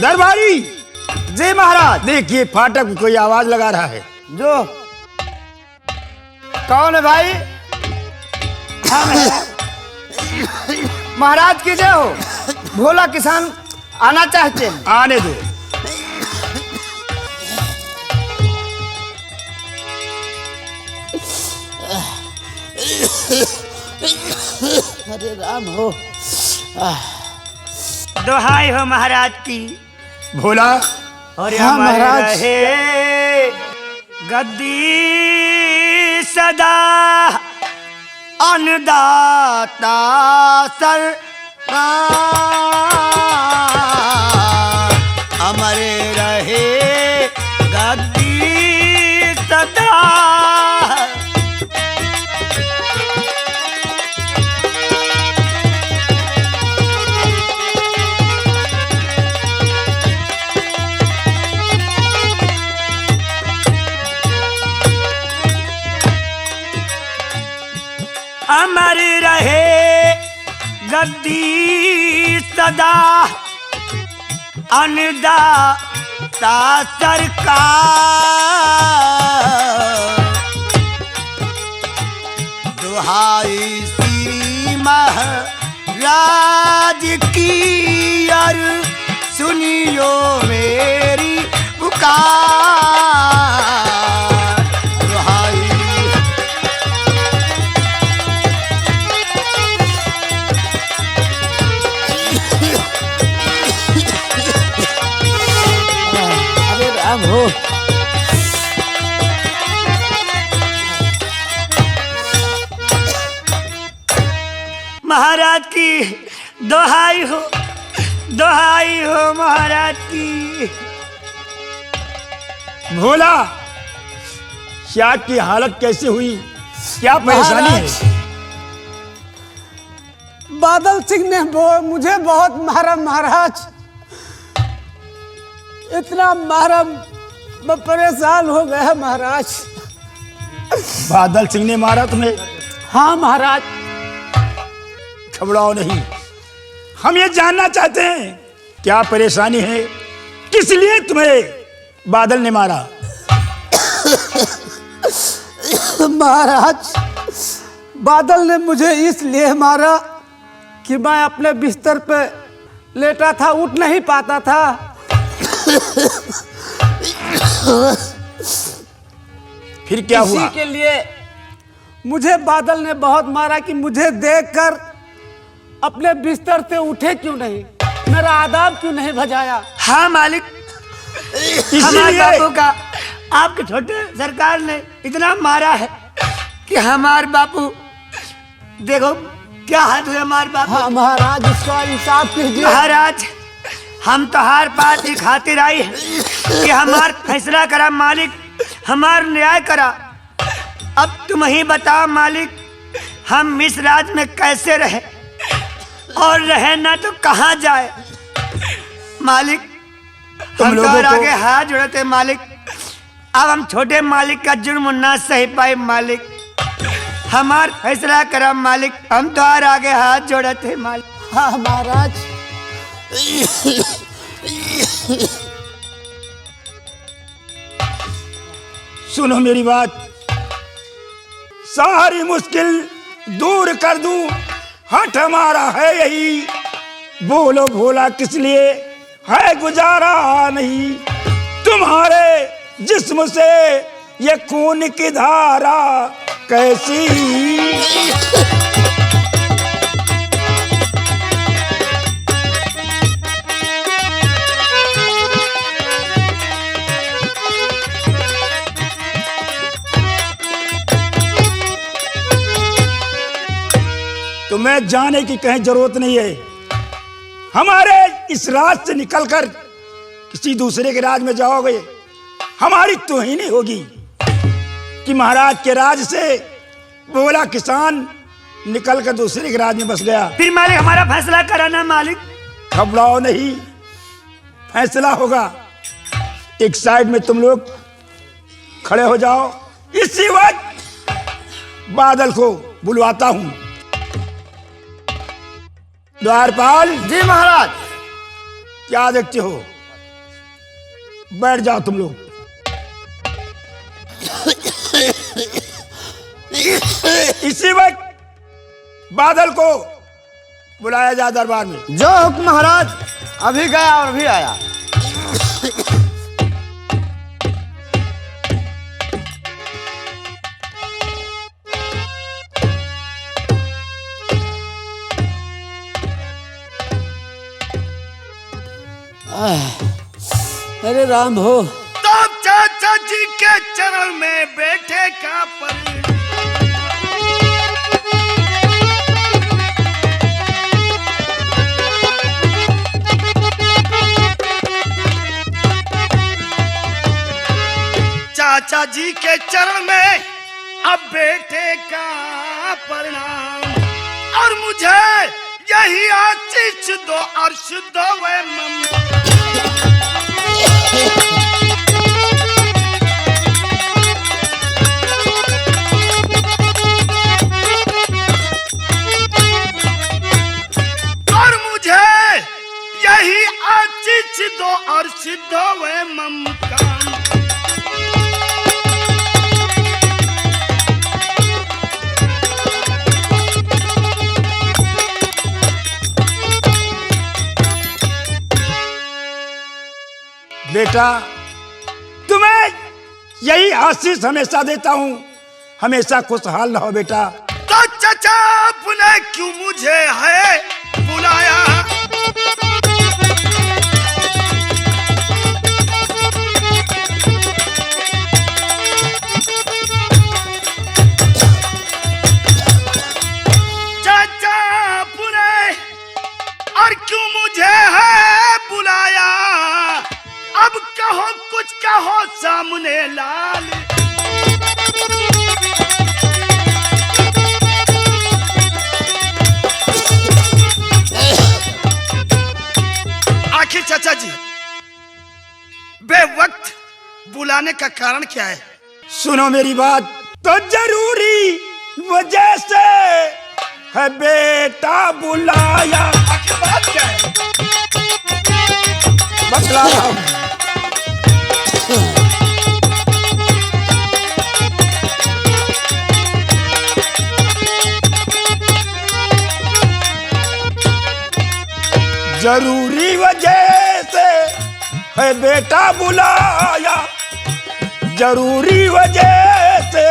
दरबारी। जी महाराज। देखिए फाटक में कोई आवाज लगा रहा है। जो कौन है भाई? हम हैं। महाराज की जय हो। भोला किसान आना चाहते हैं। आने दो। अरे राम हो। दोहाई हो महाराज की। भोला और हाँ, हमारे महाराज। रहे गद्दी सदा अन्नदाता सरकार, हमारे रहे गद्दी सदा। अमर रहे गद्दी सदा अन्नदाता सरकार, दुहाई श्री महाराज की और सुनियो मेरी पुकार। राम हो। महाराज की दोहाई हो महाराज की। भोला क्या की हालत कैसे हुई? क्या परेशानी है? बादल सिंह ने मुझे बहुत मारा महाराज। इतना मारा मैं परेशान हो गया महाराज। बादल सिंह ने मारा तुम्हें? हाँ महाराज। घबराओ नहीं, हम ये जानना चाहते हैं क्या परेशानी है, किस लिए तुम्हें बादल ने मारा? महाराज बादल ने मुझे इसलिए मारा कि मैं अपने बिस्तर पे लेटा था, उठ नहीं पाता था। फिर क्या हुआ? इसी के लिए मुझे बादल ने बहुत मारा कि मुझे देखकर अपने बिस्तर से उठे क्यों नहीं, मेरा आदाब क्यों नहीं बजाया। हाँ मालिक, हमारे बापू का आपके छोटे सरकार ने इतना मारा है कि हमारे बापू देखो क्या हाथ हुए हमारे बापू। हाँ महाराज इसका इंसाफ कीजिए। महाराज हम तो हार पात की खातिर आई है कि हमार फैसला करा मालिक, हमार न्याय करा। अब तुम ही बताओ मालिक, हम इस राज में कैसे रहे और रहे ना तो कहाँ जाए मालिक। हम तो आगे हाथ जोड़ते मालिक, अब हम छोटे मालिक का जुर्म ना सही पाए मालिक, हमार फैसला करा मालिक। हम तो आगे हाथ जोड़ते मालिक। हाँ महाराज। सुनो मेरी बात, सारी मुश्किल दूर कर दूं, हट हमारा है यही। बोलो भोला किस लिए है गुजारा नहीं, तुम्हारे जिस्म से ये खून की धारा कैसी। तुम्हें जाने की कहीं जरूरत नहीं है। हमारे इस राज से निकलकर किसी दूसरे के राज में जाओगे, हमारी तौहीन होगी कि महाराज के राज से भोला किसान निकलकर दूसरे के राज में बस गया। फिर मालिक हमारा फैसला कराना मालिक। घबराओ नहीं, फैसला होगा। एक साइड में तुम लोग खड़े हो जाओ, इसी वक्त बादल को बुलवाता हूं। द्वारपाल। जी महाराज। क्या देखते हो? बैठ जाओ तुम लोग। इसी वक्त बादल को बुलाया जा दरबार में। जो हुक्म महाराज। अभी गया और अभी आया। अरे राम हो, तब चाचा जी के चरण में बैठे का पर चाचा जी के चरण में अब बेटे का परिणाम, और मुझे यही आशीष दो अर्श दो वे मम। और मुझे यही आशीष दो अर्श दो वे ममकान। बेटा, तुम्हें यही आशीष हमेशा देता हूँ, हमेशा खुशहाल रहो बेटा। तो चाचा आपने क्यों मुझे है बुलाया? चाचा आपने और क्यों मुझे है बुलाया? अब कहो कुछ कहो सामने लाल। आखिर चाचा जी बेवक्त बुलाने का कारण क्या है? सुनो मेरी बात। तो जरूरी वजह से है बेटा बुलाया। आखिर बात क्या है? बतला रहा हूं। जरूरी वजह से है बेटा बुलाया, जरूरी वजह से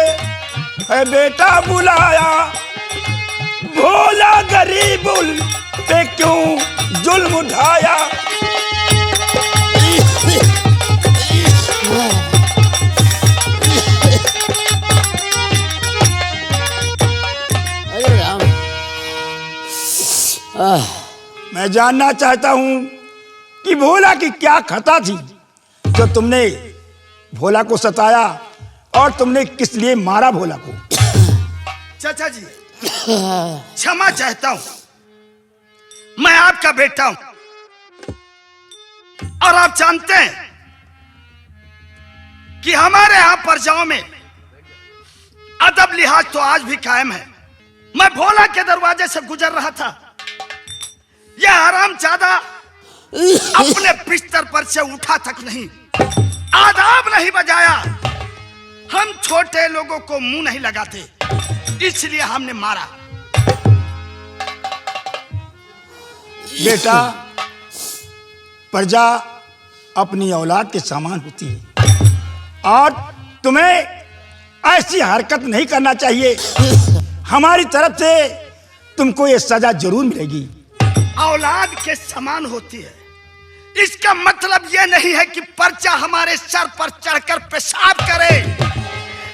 है बेटा बुलाया। भोला गरीबुल पे क्यों जुल्म उठाया? अरे राम। मैं जानना चाहता हूं कि भोला की क्या खता थी जो तुमने भोला को सताया, और तुमने किस लिए मारा भोला को? चाचा जी क्षमा चाहता हूं, मैं आपका बेटा हूं, और आप जानते हैं कि हमारे यहां प्रजाओं में अदब लिहाज तो आज भी कायम है। मैं भोला के दरवाजे से गुजर रहा था, यह हरामजादा अपने बिस्तर पर से उठा तक नहीं, आदाब नहीं बजाया। हम छोटे लोगों को मुंह नहीं लगाते, इसलिए हमने मारा। बेटा, प्रजा अपनी औलाद के समान होती है, और तुम्हें ऐसी हरकत नहीं करना चाहिए। हमारी तरफ से तुमको ये सजा जरूर मिलेगी। औलाद के समान होती है, इसका मतलब यह नहीं है कि प्रजा हमारे सर पर चढ़कर पेशाब करे।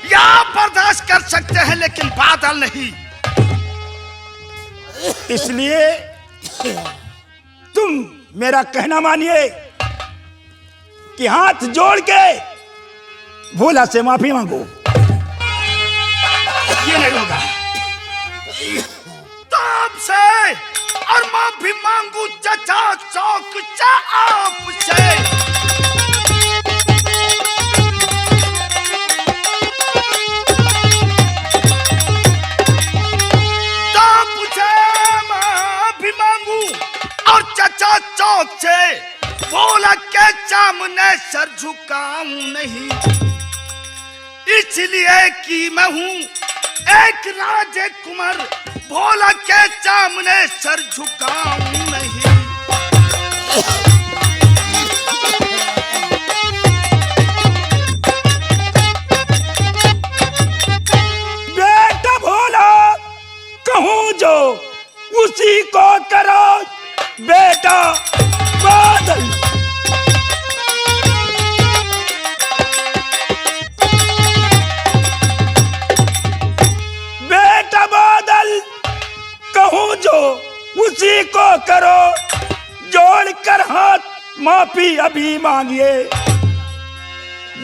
या बर्दाश्त कर सकते हैं लेकिन बादल नहीं। इसलिए तुम मेरा कहना मानिए कि हाथ जोड़ के भोला से माफी मांगो। ये नहीं होगा। तब से और माफी मांगू चाचा चौक चा आपसे। तब से माफी मांगू और चाचा चौक से बोला के सामने सर झुकाऊं नहीं, इसलिए कि मैं हूं एक राजकुमार। बोला के सामने सर झुकाऊं नहीं। बेटा भोला कहूं जो उसी को करो, बेटा बादल। बेटा बादल कहूं जो उसी को करो, जोड़कर हाथ माफी अभी मांगिए,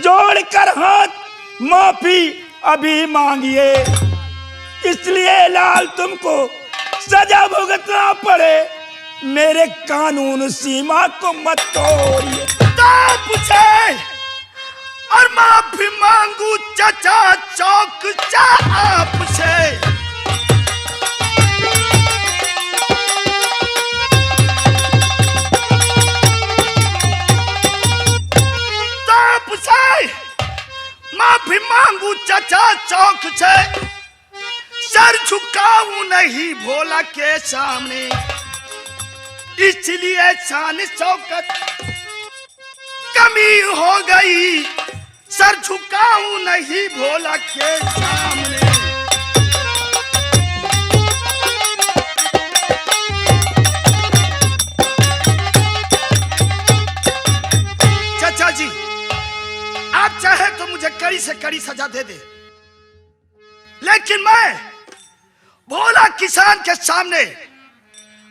जोड़कर हाथ माफी अभी मांगिए। इसलिए लाल तुमको सजा भुगतना पड़े, मेरे कानून सीमा को मत तोड़िए। पूछे और माफी मांगू चाचा चौक चा आपसे। माफी मांगू चाचा चौक से, सर झुकाऊं नहीं भोला के सामने, इसलिए शान शौकत कमी हो गई। सर झुकाऊं नहीं भोला के सामने। चाचा जी आप चाहे तो मुझे कड़ी से कड़ी सजा दे दे, लेकिन मैं भोला किसान के सामने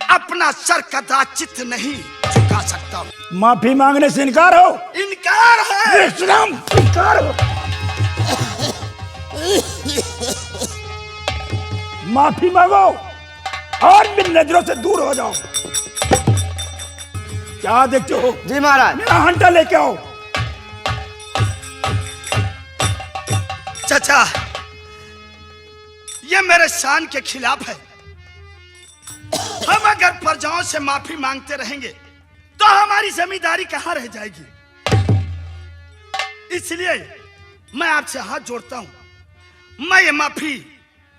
अपना सर कदाचित नहीं झुका सकता। माफी मांगने से इनकार हो? इनकार है। विश्राम इनकार हो। माफी मांगो और मेरी नजरों से दूर हो जाओ। क्या देखते हो? जी महाराज। मेरा हंटा लेके आओ। चाचा ये मेरे शान के खिलाफ है। हम अगर प्रजाओं से माफी मांगते रहेंगे तो हमारी जमींदारी कहां रह जाएगी। इसलिए मैं आपसे हाथ जोड़ता हूं, मैं ये माफी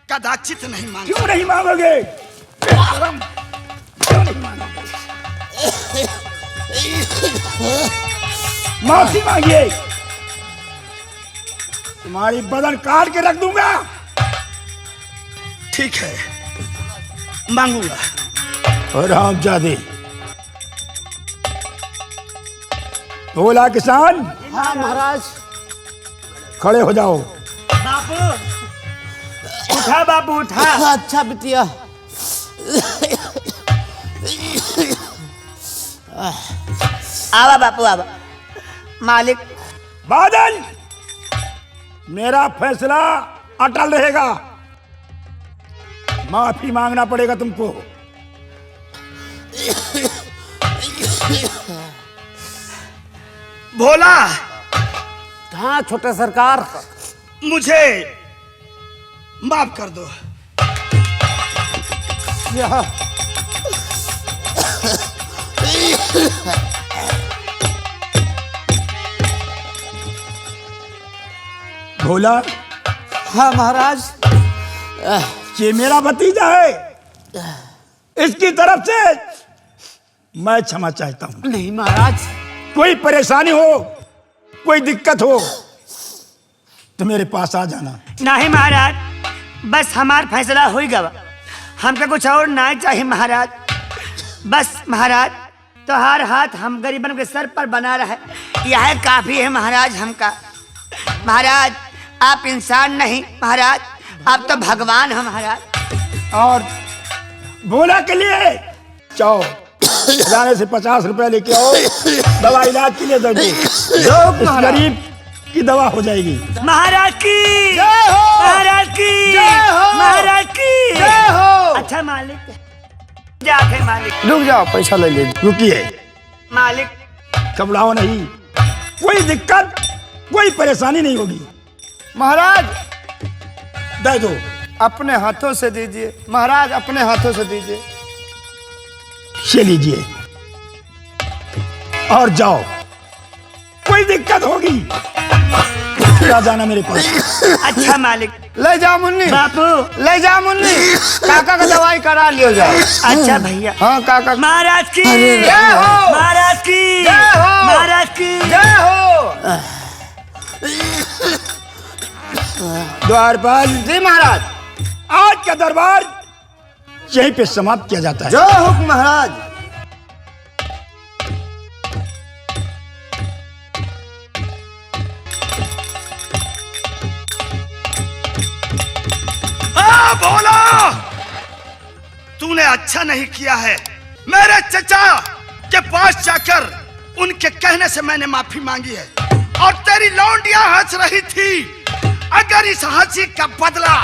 कदाचित नहीं मांगूंगा। क्यों नहीं मांगोगे? क्यों नहीं मांगोगे? माफी मांगिए, तुम्हारी बदन काट के रख दूंगा। ठीक है मांगूंगा। और रामजादे भोला किसान। हाँ महाराज। खड़े हो जाओ। बापू उठा, बापू उठा। अच्छा बिटिया। आवा बापू आवा। मालिक बादल मेरा फैसला अटल रहेगा, माफी मांगना पड़ेगा तुमको। भोला हाँ छोटे सरकार, मुझे माफ कर दो। यह भोला हाँ महाराज। ये मेरा भतीजा है, इसकी तरफ से मैं क्षमा चाहता हूं। नहीं महाराज। कोई परेशानी हो, कोई दिक्कत हो तो मेरे पास आ जाना। नहीं महाराज, बस हमार फैसला हो गया, हमका कुछ और नहीं चाहिए महाराज। बस महाराज तो हर हाथ हम गरीबन के सर पर बना रहे, यह काफी है महाराज हमका। महाराज आप इंसान नहीं महाराज, आप तो भगवान हैं महाराज। और भोला के लिए जाओ, जाने से 50 रुपए लेके आओ, दवा इलाज के लिए दे दो। इस गरीब की दवा हो जाएगी। महाराज की जय हो। महाराज की जय हो। महाराज की जय हो। अच्छा मालिक जाते मालिक। रुक जाओ, पैसा ले लीजिए। रुकिए, मालिक घबराओ नहीं, कोई दिक्कत कोई परेशानी नहीं होगी। महाराज दे दो। अपने हाथों से दीजिए महाराज, अपने हाथों से दीजिए। ये लीजिए। और जाओ, कोई दिक्कत होगी आ जाना मेरे पास। अच्छा मालिक। ले जा मुन्नी, बापू ले जा मुन्नी, काका का दवाई करा लियो जा। अच्छा भैया। हाँ काका। महाराज की जय हो, महाराज की जय हो, महाराज की जय हो। द्वारपाल जी महाराज। आज का दरबार यहीं पे समाप्त किया जाता है। जो हुक्म महाराज। भोला, तूने अच्छा नहीं किया है। मेरे चचा के पास जाकर उनके कहने से मैंने माफी मांगी है, और तेरी लौंडिया हंस रही थी। अगर इस हंसी का बदला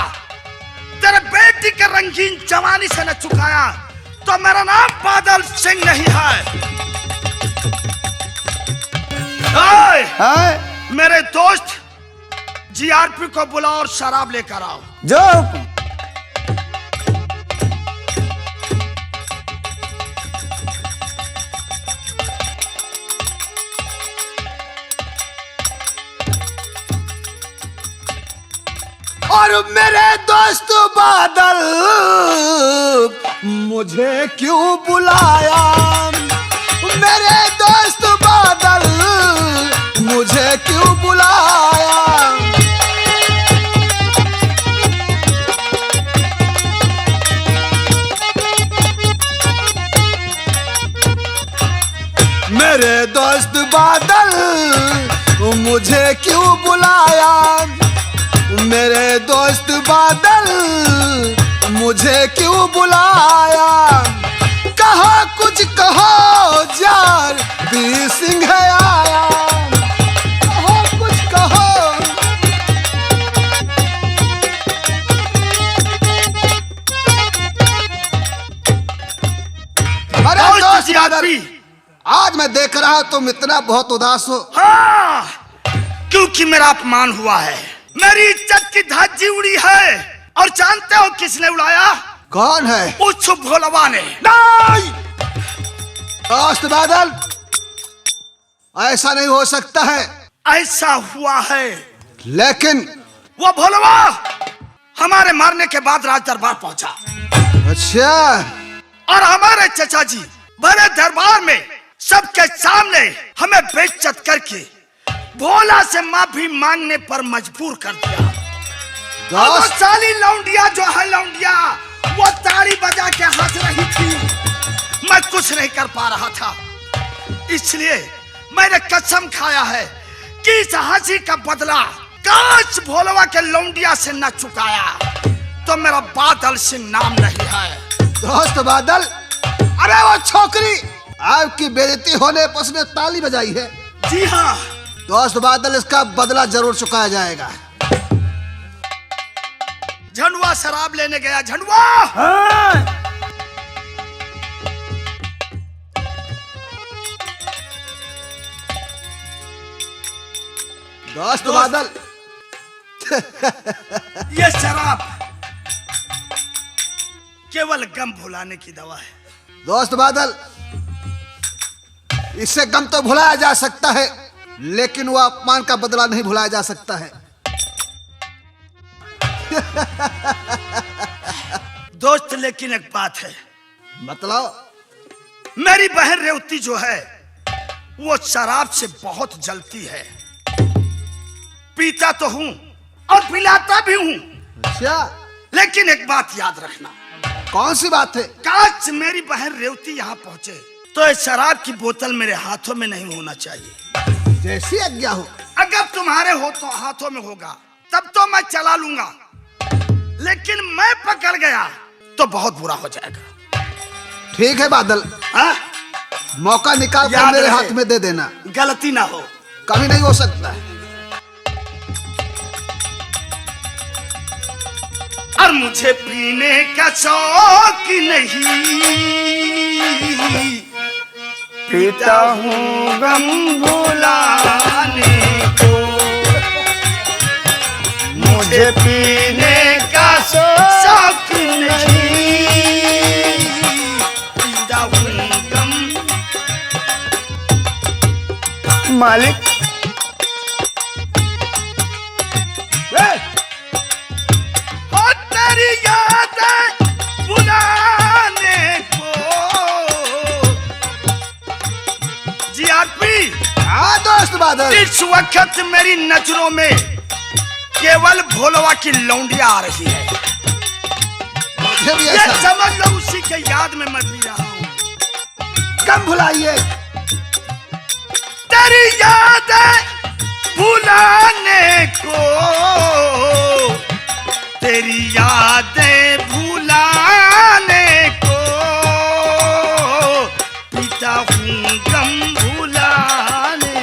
तेरे बेटी के रंगीन जवानी से न चुकाया तो मेरा नाम बादल सिंह नहीं है। मेरे दोस्त जीआरपी को बुलाओ और शराब लेकर आओ। जो हुक्म। और मेरे दोस्त बादल मुझे क्यों बुलाया, मेरे दोस्त बादल मुझे क्यों बुलाया। मेरे दोस्त बादल मुझे क्यों बुलाया, मेरे दोस्त बादल मुझे क्यों बुलाया। कहा कुछ कहो जार वीर सिंह आया, कहो कुछ कहो। अरे दोस्त बादल, आज मैं देख रहा हूं तुम इतना बहुत उदास हो। हाँ, क्योंकि मेरा अपमान हुआ है, मेरी इज्जत की धज्जी उड़ी है। और जानते हो किसने उड़ाया? कौन है? उस भोलवा ने। नहीं दोस्त बादल, ऐसा नहीं हो सकता है। ऐसा हुआ है, लेकिन वो भोलवा हमारे मारने के बाद राज दरबार पहुंचा। अच्छा, और हमारे चचा जी बड़े दरबार में सबके सामने हमें बेइज्जत करके भोला से माफी मांगने पर मजबूर कर दिया। और वो साली लौंडिया जो है लौंडिया, वो ताड़ी बजा के हंस रही थी। मैं कुछ नहीं कर पा रहा था, इसलिए मैंने कसम खाया है कि इस हंसी का बदला काश भोलवा के लौंडिया से न चुकाया तो मेरा बादल सिंह नाम नहीं है। दोस्त बादल, अरे वो छोकरी आपकी बेइज्जती होने पर उसने ताली बजाई है। जी हाँ दोस्त बादल, इसका बदला जरूर चुकाया जाएगा। झंडुआ शराब लेने गया। झंडुआ, दोस्त बादल, ये शराब केवल गम भुलाने की दवा है। दोस्त बादल, इससे गम तो भुलाया जा सकता है, लेकिन वो अपमान का बदला नहीं भुलाया जा सकता है। दोस्त, लेकिन एक बात है। मतलब? मेरी बहन रेवती जो है वो शराब से बहुत जलती है। पीता तो हूं और पिलाता भी हूं, अच्छा, लेकिन एक बात याद रखना। कौन सी बात है? काश मेरी बहन रेवती यहाँ पहुंचे तो ये शराब की बोतल मेरे हाथों में नहीं होना चाहिए। जैसी आज्ञा हो। अगर तुम्हारे हो तो हाथों में होगा तब तो मैं चला लूंगा, लेकिन मैं पकड़ गया तो बहुत बुरा हो जाएगा। ठीक है बादल, हाँ? मौका निकाल कर याद मेरे रहे। हाथ में दे देना। गलती ना हो। कभी नहीं हो सकता है। और मुझे पीने का शौक नहीं, पीता हूँ गम भुलाने को। मुझे पीने का शौक नहीं, पीता हूँ गम। मालिक। और तेरी याद बुलाने को जी आदमी। हाँ दोस्त बादल। इस वक्त मेरी नजरों में केवल भोलवा की लौंडिया आ रही है। मुझे भी ये ऐसा। समझ लो उसी के याद में मैं पी रहा हूँ। कम भुलाइए। तेरी याद भुलाने को, तेरी यादें भुलाने को पीता हूँ गम भुलाने।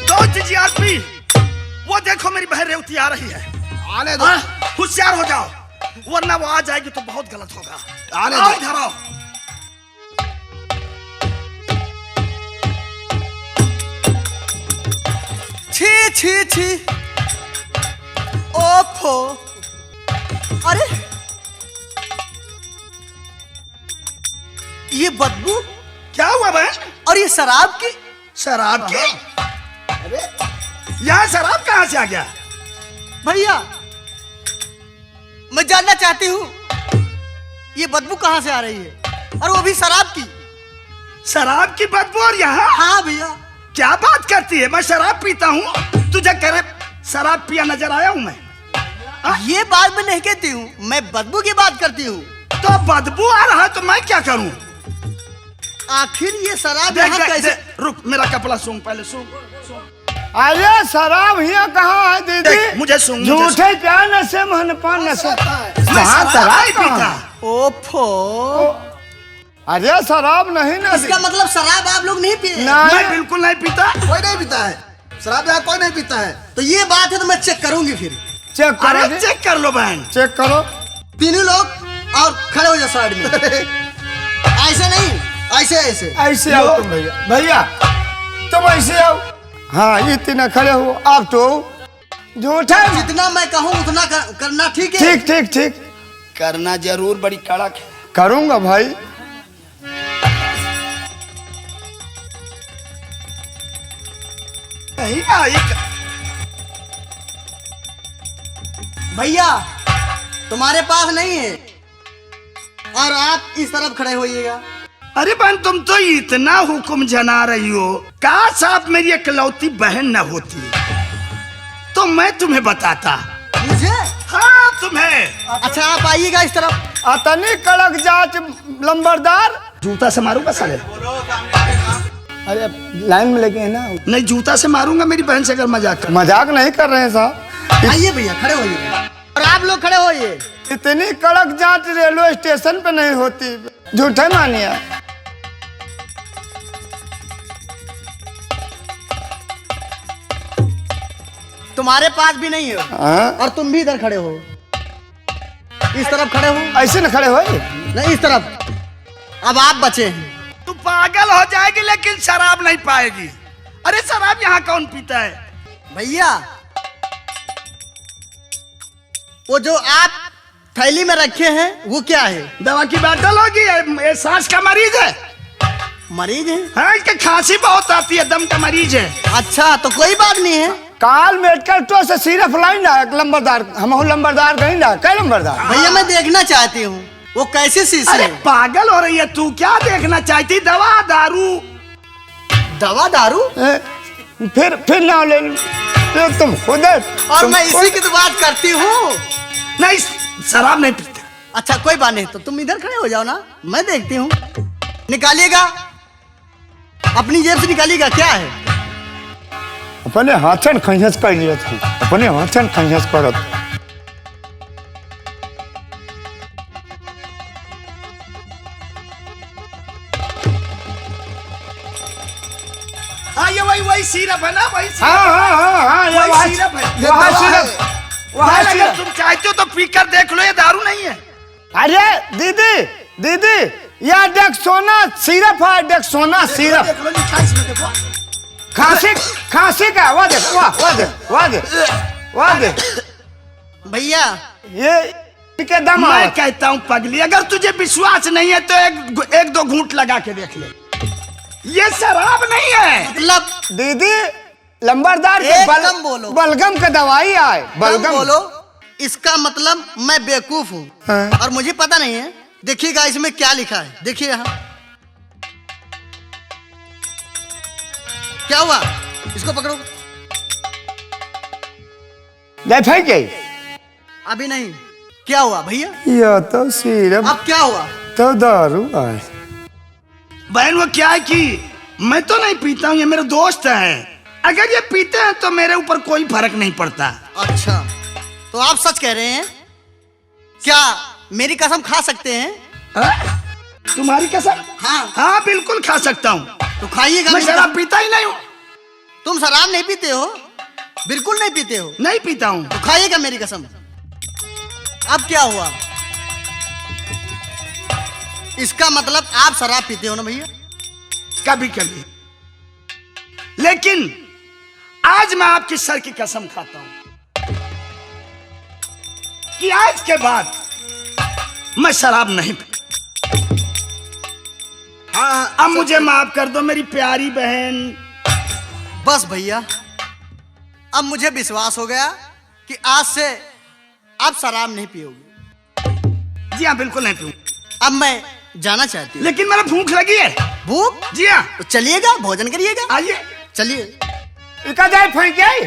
तो जी आदमी, वो देखो मेरी बहन रेवती आ रही है। आने दो। होशियार हो जाओ, वरना वो आ जाएगी तो बहुत गलत होगा। आने आओ दो। इधर आओ। छी छी छी, ओफो, अरे ये बदबू क्या हुआ बहन? और ये शराब की। शराब की? यहाँ शराब कहाँ से आ गया? भैया मैं जानना चाहती हूँ ये बदबू कहाँ से आ रही है, और वो भी शराब की। शराब की बदबू और यहाँ? हाँ भैया। क्या बात करती है? मैं शराब पीता हूँ, तुझे कह रहे शराब पिया नजर आया हूँ मैं? ये बात मैं नहीं कहती हूँ, मैं बदबू की बात करती हूँ। तो बदबू आ रहा है तो मैं क्या करूँ? आखिर ये शराब देख, यहाँ देख, कैसे? देख, रुक, मेरा कपड़ा सूंघ पहले, सूंघ। अरे शराब यहाँ कहाँ है दीदी? देख, मुझे सूंघ, मुझे झूठे क्या नशे मन पान नशे। मैं कहाँ शराब नहीं कहाँ? पीता। ओफो, अरे शराब नहीं ना। इसका मतलब शराब आप लोग नहीं पिए? मैं बिल्कुल नहीं पीता। कोई नहीं पीता है शराब, यहाँ कोई नहीं पीता है। तो ये बात है तो मैं चेक करूंगी फिर। चेक अरे करो, चेक कर लो बहन। चेक करो। तीनों लोग और खड़े हो जाओ साइड में। ऐसे नहीं, ऐसे ऐसे। ऐसे आओ तुम भैया, भैया तुम ऐसे आओ। हाँ ये तीन खड़े हो, आप तो झूठा। जितना मैं कहूँ उतना करना, ठीक है? ठीक ठीक ठीक, करना जरूर, बड़ी कड़क है। करूंगा भाई। नहीं आई। भैया तुम्हारे पास नहीं है, और आप इस तरफ खड़े होइएगा। अरे बहन, तुम तो इतना हुक्म जना रही हो, काश आप मेरी इकलौती बहन न होती तो मैं तुम्हें बताता। मुझे? हाँ तुम्हें। अच्छा आप आइएगा इस तरफ। अतनी कड़क जांच लंबरदार। जूता से मारूंगा साले। अरे लाइन में लगे हैं ना। नहीं, जूता से मारूंगा मेरी बहन से अगर मजाक कर। मजाक नहीं कर रहे हैं साहब। आइए भैया खड़े होइए, और आप लोग खड़े होइए। इतनी कड़क जांच रेलवे स्टेशन पे नहीं होती, झूठे मानिए। तुम्हारे पास भी नहीं है, हाँ? और तुम भी इधर खड़े हो। इस तरफ खड़े हो। ऐसे न खड़े हो। नहीं इस तरफ। अब आप बचे हैं। तू पागल हो जाएगी लेकिन शराब नहीं पाएगी। अरे शराब यहाँ कौन पीता है? भैया वो जो आप थैली में रखे हैं वो क्या है? दवा की बोतल होगी, ये सांस का मरीज है। मरीज है? हाँ, इसके खांसी बहुत आती है, दम का मरीज है। अच्छा तो कोई बात नहीं है। काल मेडिकल तो से सिर्फ लाइन ना लंबरदार, हम लंबरदार कहीं ना, क्या लंबरदार? भैया मैं देखना चाहती हूँ वो कैसे शीशी अरे है। पागल हो रही है तू, क्या देखना चाहती? दवा दारू? दवा दारू? फिर ना ले लूं। तो तुम खुद और मैं इसी की तो बात करती हूँ। नहीं, शराब नहीं पीता। अच्छा कोई बात नहीं, तो तुम इधर खड़े हो जाओ ना, मैं देखती हूँ। निकालिएगा, अपनी जेब से निकालिएगा। क्या है? अपने हाथन खंजस कर लिया था, अपने हाथन खंजस करत। हाँ, ये वही सिरप है ना, वही सिरप। हाँ हाँ हाँ हाँ, ये वही वहाँ सिरप है। ये वहाँ दवा है। सिर्फ वहाँ नहीं, अगर सिर्फ। तुम चाहते हो तो पीकर देख लो, ये दारू नहीं है। अरे दीदी दीदी, यह डेक्सोना सिरप है, डेक्सोना सिरप। देख लो, लिखा है इसमें, देखो। खांसी खांसी का, वाह देख, वाह वाह देख, वाह देख, वाह देख। भैया ये के दम मैं आवत। कहता हूँ पगली, अगर तुझे विश्वास नहीं है तो एक दो घूंट लगा के देख ले। ये शराब नहीं है। मतलब दीदी लंबरदार के एकदम बोलो। बलगम का दवाई आए कम बलगम। बोलो। इसका मतलब मैं बेवकूफ हूँ हाँ। और मुझे पता नहीं है। देखिएगा इसमें क्या लिखा है, देखिए यहाँ क्या हुआ। इसको पकड़ो। ले फेंक गई। अभी नहीं। क्या हुआ भैया? या तो सिर्फ अब क्या हुआ? तो दारू आए। बहन वो क्या है कि मैं तो नहीं पीता हूँ, ये मेरे दोस्त हैं। अगर ये पीते हैं तो मेरे ऊपर कोई फर्क नहीं पड़ता। अच्छा, तो आप सच कह रहे हैं? क्या मेरी कसम खा सकते हैं? तुम्हारी कसम? हाँ। हाँ बिल्कुल खा सकता हूँ। तो खाइएगा। मैं मेरी शराब कसम। पीता ही नहीं हूँ। तुम शराब नहीं पीते हो? बिल्कुल नहीं पीते हो? नहीं पीता हूँ। तो खाइएगा मेरी कसम। अब क्या हुआ? इसका मतलब आप शराब पीते हो ना भैया? कभी कभी, लेकिन आज मैं आपकी सर की कसम खाता हूं कि आज के बाद मैं शराब नहीं पी। हाँ, अब मुझे माफ कर दो मेरी प्यारी बहन। बस भैया, अब मुझे विश्वास हो गया कि आज से आप शराब नहीं पियोगे। जी हाँ, बिल्कुल नहीं पीऊं। अब मैं जाना चाहती हूँ। लेकिन मेरा भूख लगी है। भूख? जी हाँ, तो चलिएगा, भोजन करिएगा। आइए। चलिए। इका जाए फेंक गई।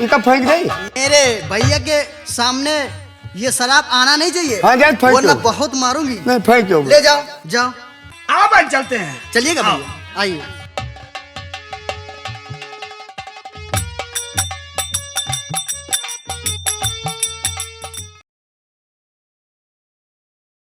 इका फेंक गई। मेरे भैया के सामने ये शराब आना नहीं चाहिए। हाँ, जाए फेंक वरना दो। बहुत मारूंगी। नहीं फेंक दो। ले जाओ, जाओ। आओ भाई चलते हैं। चलिएगा आओ। भैया, आइए।